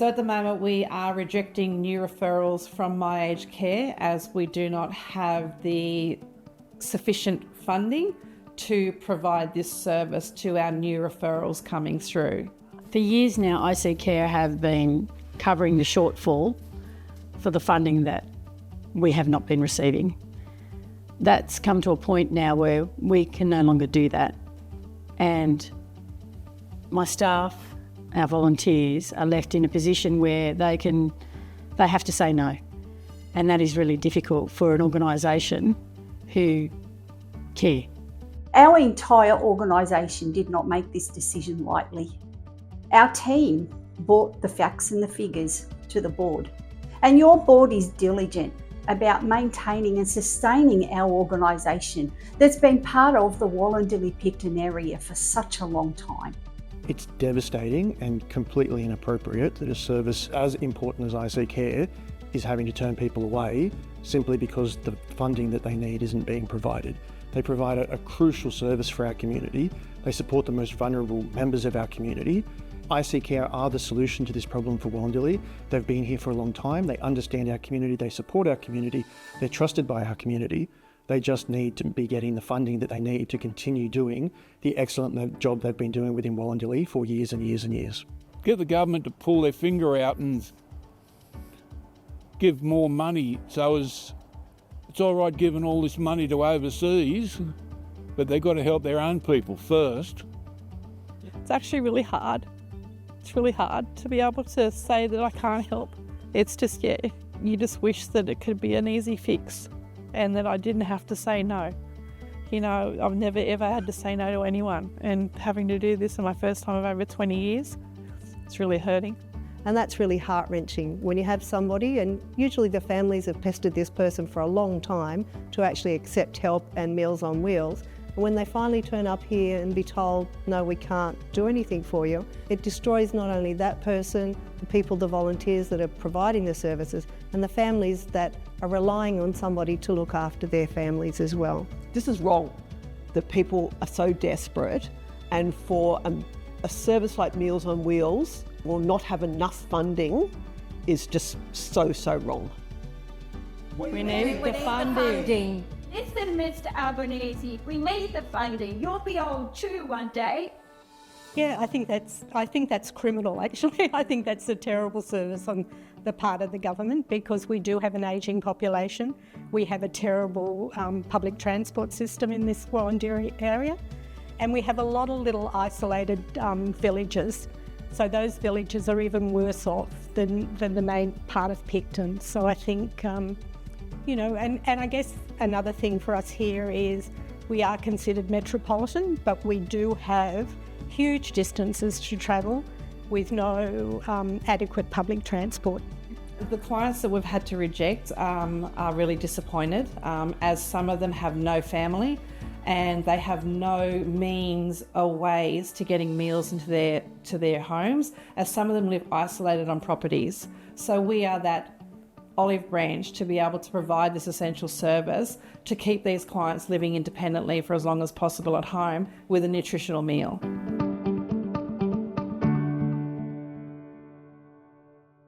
So at the moment we are rejecting new referrals from My Aged Care as we do not have the sufficient funding to provide this service to our new referrals coming through. For years now, IC Care have been covering the shortfall for the funding that we have not been receiving. That's come to a point now where we can no longer do that. And my staff, our volunteers, are left in a position where they have to say no. And that is really difficult for an organisation who care. Our entire organisation did not make this decision lightly. Our team brought the facts and the figures to the board. And your board is diligent about maintaining and sustaining our organisation that's been part of the Wallandilly-Picton area for such a long time. It's devastating and completely inappropriate that a service as important as IC Care is having to turn people away simply because the funding that they need isn't being provided. They provide a crucial service for our community. They support the most vulnerable members of our community. IC Care are the solution to this problem for Wallandilly. They've been here for a long time. They understand our community. They support our community. They're trusted by our community. They just need to be getting the funding that they need to continue doing the excellent job they've been doing within Wallandilly for years and years and years. Get the government to pull their finger out and give more money so as it's all right giving all this money to overseas, but they've got to help their own people first. It's actually really hard. It's really hard to be able to say that I can't help. It's just, you just wish that it could be an easy fix and that I didn't have to say no. You know, I've never ever had to say no to anyone, and having to do this in my first time of over 20 years, it's really hurting. And that's really heart-wrenching when you have somebody, and usually the families have pestered this person for a long time to actually accept help and Meals on Wheels. And when they finally turn up here and be told, no, we can't do anything for you, it destroys not only that person, the people, the volunteers that are providing the services, and the families that are relying on somebody to look after their families as well. This is wrong, that people are so desperate, and for a service like Meals on Wheels will not have enough funding is just so wrong. We need the funding. Listen, Mr. Albanese, we need the funding. You'll be old too one day. Yeah, I think that's criminal, actually. I think that's a terrible service on the part of the government, because we do have an ageing population. We have a terrible public transport system in this Wallandilly area, and we have a lot of little isolated villages. So those villages are even worse off than the main part of Picton. So I think, you know, and I guess another thing for us here is we are considered metropolitan, but we do have huge distances to travel with no adequate public transport. The clients that we've had to reject are really disappointed, as some of them have no family and they have no means or ways to getting meals into their homes, as some of them live isolated on properties. So we are that olive branch to be able to provide this essential service to keep these clients living independently for as long as possible at home with a nutritional meal.